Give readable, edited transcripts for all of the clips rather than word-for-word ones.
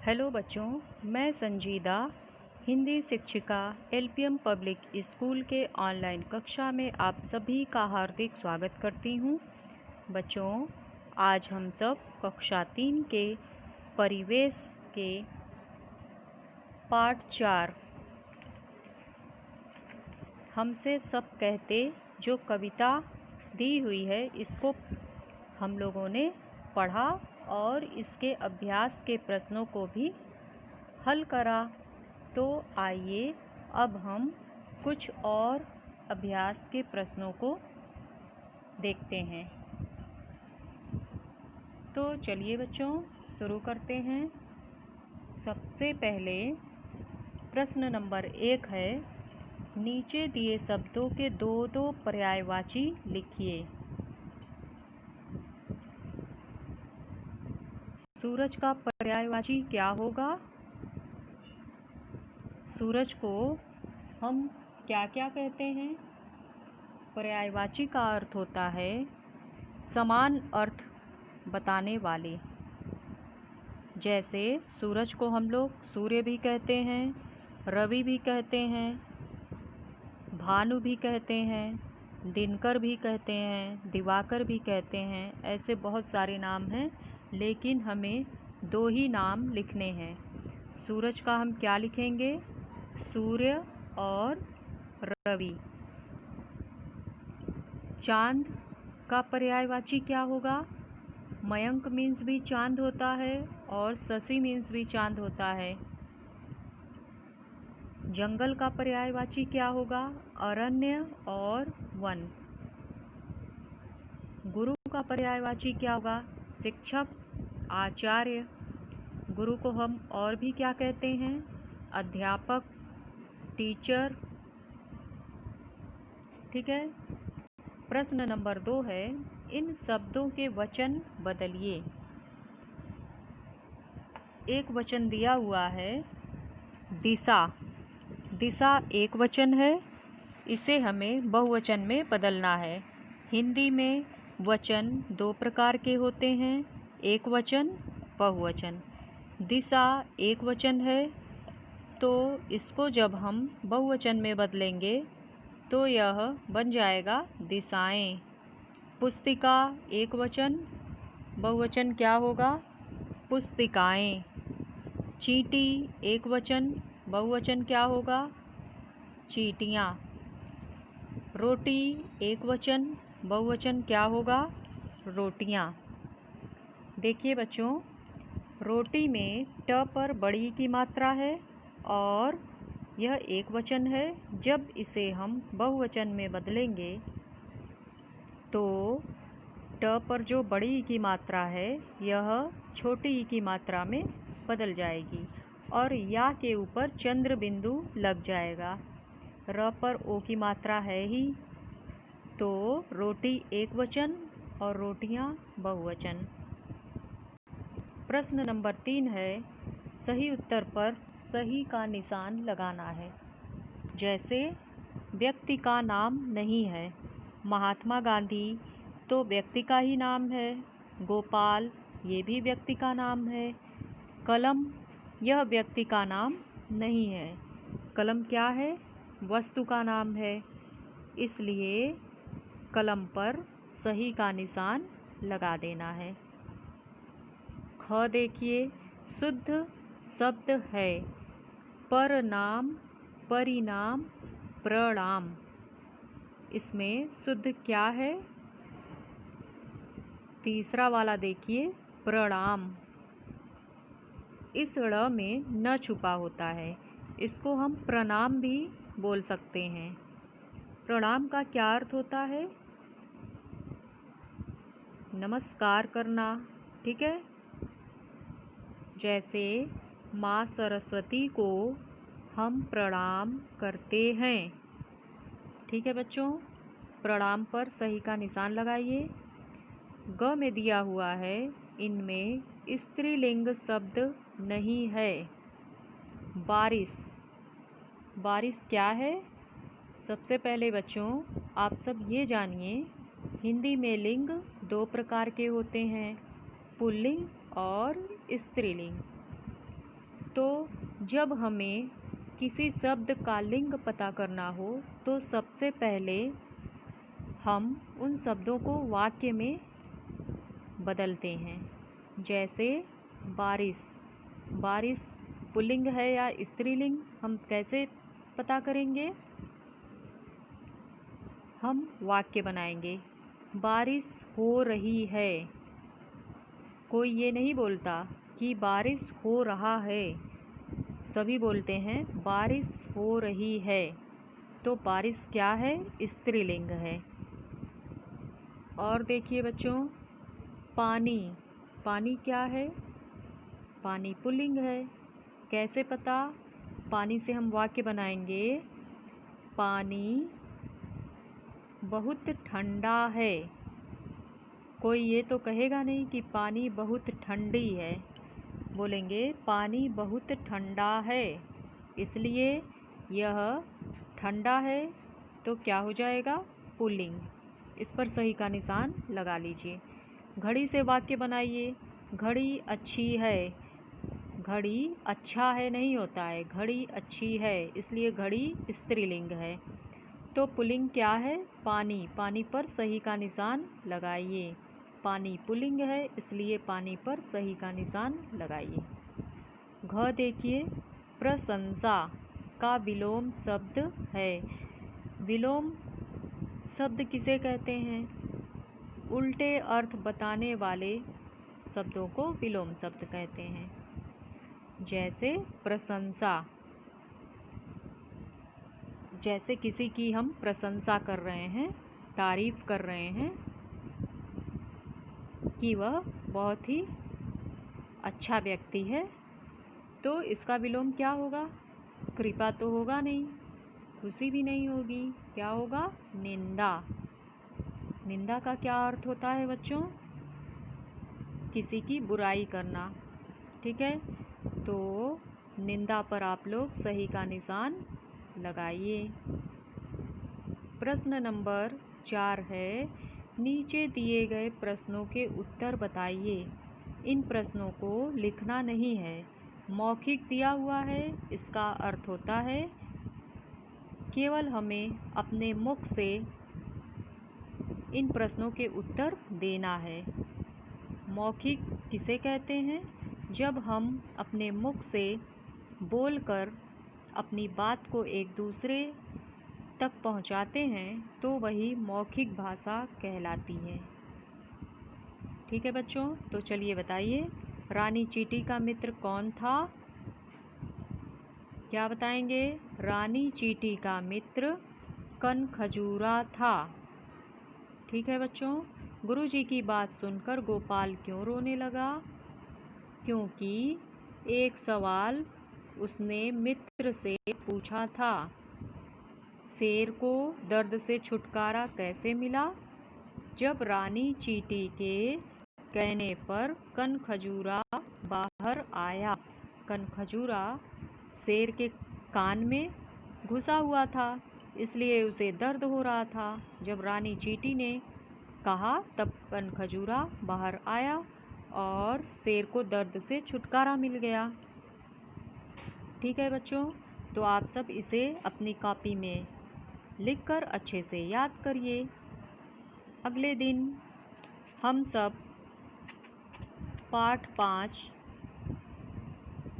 Hello बच्चों, मैं संजीदा हिंदी शिक्षिका एलपीएम पब्लिक स्कूल के ऑनलाइन कक्षा में आप सभी का हार्दिक स्वागत करती हूँ। बच्चों, आज हम सब कक्षा 3 के परिवेश के पाठ 4 हमसे सब कहते जो कविता दी हुई है, इसको हम लोगों ने पढ़ा और इसके अभ्यास के प्रश्नों को भी हल करा। तो आइए अब हम कुछ और अभ्यास के प्रश्नों को देखते हैं। तो चलिए बच्चों, शुरू करते हैं। सबसे पहले प्रश्न नंबर 1 है, नीचे दिए शब्दों के दो पर्यायवाची लिखिए। सूरज का पर्यायवाची क्या होगा? सूरज को हम क्या क्या कहते हैं? पर्यायवाची का अर्थ होता है समान अर्थ बताने वाले। जैसे सूरज को हम लोग सूर्य भी कहते हैं, रवि भी कहते हैं, भानु भी कहते हैं, दिनकर भी कहते हैं, दिवाकर भी कहते हैं। ऐसे बहुत सारे नाम हैं, लेकिन हमें 2 ही नाम लिखने हैं। सूरज का हम क्या लिखेंगे? सूर्य और रवि। चांद का पर्यायवाची क्या होगा? मयंक मीन्स भी चांद होता है और शशि मीन्स भी चांद होता है। जंगल का पर्यायवाची क्या होगा? अरण्य और वन। गुरु का पर्यायवाची क्या होगा? शिक्षक, आचार्य। गुरु को हम और भी क्या कहते हैं? अध्यापक, टीचर। ठीक है। प्रश्न नंबर 2 है, इन शब्दों के वचन बदलिए। एक वचन दिया हुआ है दिशा। दिशा एक वचन है, इसे हमें बहुवचन में बदलना है। हिंदी में वचन 2 प्रकार के होते हैं, एक वचन, बहुवचन। दिशा एक वचन है, तो इसको जब हम बहुवचन में बदलेंगे तो यह बन जाएगा दिशाएं। पुस्तिका एक वचन, बहुवचन क्या होगा? पुस्तिकाएं। चींटी एक वचन, बहुवचन क्या होगा? चींटियाँ। रोटी एक वचन, बहुवचन क्या होगा? रोटियाँ। देखिए बच्चों, रोटी में ट पर बड़ी की मात्रा है और यह एक वचन है। जब इसे हम बहुवचन में बदलेंगे तो ट पर जो बड़ी की मात्रा है यह छोटी की मात्रा में बदल जाएगी और या के ऊपर चंद्र बिंदु लग जाएगा। र पर ओ की मात्रा है ही, तो रोटी एक वचन और रोटियां बहुवचन। प्रश्न नंबर 3 है, सही उत्तर पर सही का निशान लगाना है। जैसे व्यक्ति का नाम नहीं है, महात्मा गांधी तो व्यक्ति का ही नाम है। गोपाल ये भी व्यक्ति का नाम है। कलम यह व्यक्ति का नाम नहीं है। कलम क्या है? वस्तु का नाम है, इसलिए कलम पर सही का निशान लगा देना है। ख देखिए, शुद्ध शब्द है परनाम, परिणाम, प्रणाम। इसमें शुद्ध क्या है? तीसरा वाला देखिए, प्रणाम। इस ड़ में न छुपा होता है, इसको हम प्रणाम भी बोल सकते हैं। प्रणाम का क्या अर्थ होता है? नमस्कार करना। ठीक है। जैसे माँ सरस्वती को हम प्रणाम करते हैं। ठीक है बच्चों, प्रणाम पर सही का निशान लगाइए। ग में दिया हुआ है, इनमें स्त्रीलिंग शब्द नहीं है। बारिश। बारिश क्या है? सबसे पहले बच्चों आप सब ये जानिए, हिंदी में लिंग 2 प्रकार के होते हैं, पुल्लिंग और स्त्रीलिंग। जब हमें किसी शब्द का लिंग पता करना हो तो सबसे पहले हम उन शब्दों को वाक्य में बदलते हैं। जैसे बारिश, बारिश पुल्लिंग है या स्त्रीलिंग, हम कैसे पता करेंगे? हम वाक्य बनाएंगे। बारिश हो रही है। कोई ये नहीं बोलता कि बारिश हो रहा है, सभी बोलते हैं बारिश हो रही है। तो बारिश क्या है? स्त्रीलिंग है। और देखिए बच्चों, पानी, पानी क्या है? पानी पुल्लिंग है। कैसे पता? पानी से हम वाक्य बनाएंगे, पानी बहुत ठंडा है। कोई ये तो कहेगा नहीं कि पानी बहुत ठंडी है, बोलेंगे पानी बहुत ठंडा है, इसलिए यह ठंडा है। तो क्या हो जाएगा? पुल्लिंग। इस पर सही का निशान लगा लीजिए। घड़ी से वाक्य बनाइए। घड़ी अच्छी है। घड़ी अच्छा है नहीं होता है, घड़ी अच्छी है, इसलिए घड़ी स्त्रीलिंग है। तो पुल्लिंग क्या है? पानी। पानी पर सही का निशान लगाइए। पानी पुल्लिंग है, इसलिए पानी पर सही का निशान लगाइए। घ देखिए, प्रशंसा का विलोम शब्द है। विलोम शब्द किसे कहते हैं? उल्टे अर्थ बताने वाले शब्दों को विलोम शब्द कहते हैं। जैसे प्रशंसा, जैसे किसी की हम प्रशंसा कर रहे हैं, तारीफ कर रहे हैं कि वह बहुत ही अच्छा व्यक्ति है, तो इसका विलोम क्या होगा? कृपा तो होगा नहीं, खुशी भी नहीं होगी, क्या होगा? निंदा। निंदा का क्या अर्थ होता है बच्चों? किसी की बुराई करना। ठीक है, तो निंदा पर आप लोग सही का निशान लगाइए। प्रश्न नंबर 4 है, नीचे दिए गए प्रश्नों के उत्तर बताइए। इन प्रश्नों को लिखना नहीं है, मौखिक दिया हुआ है। इसका अर्थ होता है केवल हमें अपने मुख से इन प्रश्नों के उत्तर देना है। मौखिक किसे कहते हैं? जब हम अपने मुख से बोलकर अपनी बात को एक दूसरे तक पहुंचाते हैं तो वही मौखिक भाषा कहलाती है। ठीक है बच्चों, तो चलिए बताइए, रानी चींटी का मित्र कौन था? क्या बताएंगे? रानी चींटी का मित्र कनखजूरा था। ठीक है बच्चों, गुरुजी की बात सुनकर गोपाल क्यों रोने लगा? क्योंकि एक सवाल उसने मित्र से पूछा था। शेर को दर्द से छुटकारा कैसे मिला? जब रानी चींटी के कहने पर कनखजूरा बाहर आया। कनखजूरा शेर के कान में घुसा हुआ था, इसलिए उसे दर्द हो रहा था। जब रानी चींटी ने कहा तब कनखजूरा बाहर आया और शेर को दर्द से छुटकारा मिल गया। ठीक है बच्चों, तो आप सब इसे अपनी कॉपी में लिखकर अच्छे से याद करिए। अगले दिन हम सब पाठ 5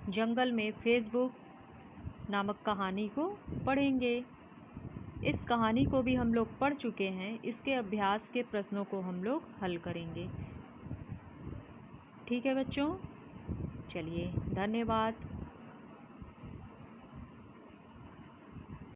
जंगल में फेसबुक नामक कहानी को पढ़ेंगे। इस कहानी को भी हम लोग पढ़ चुके हैं, इसके अभ्यास के प्रश्नों को हम लोग हल करेंगे। ठीक है बच्चों, चलिए धन्यवाद।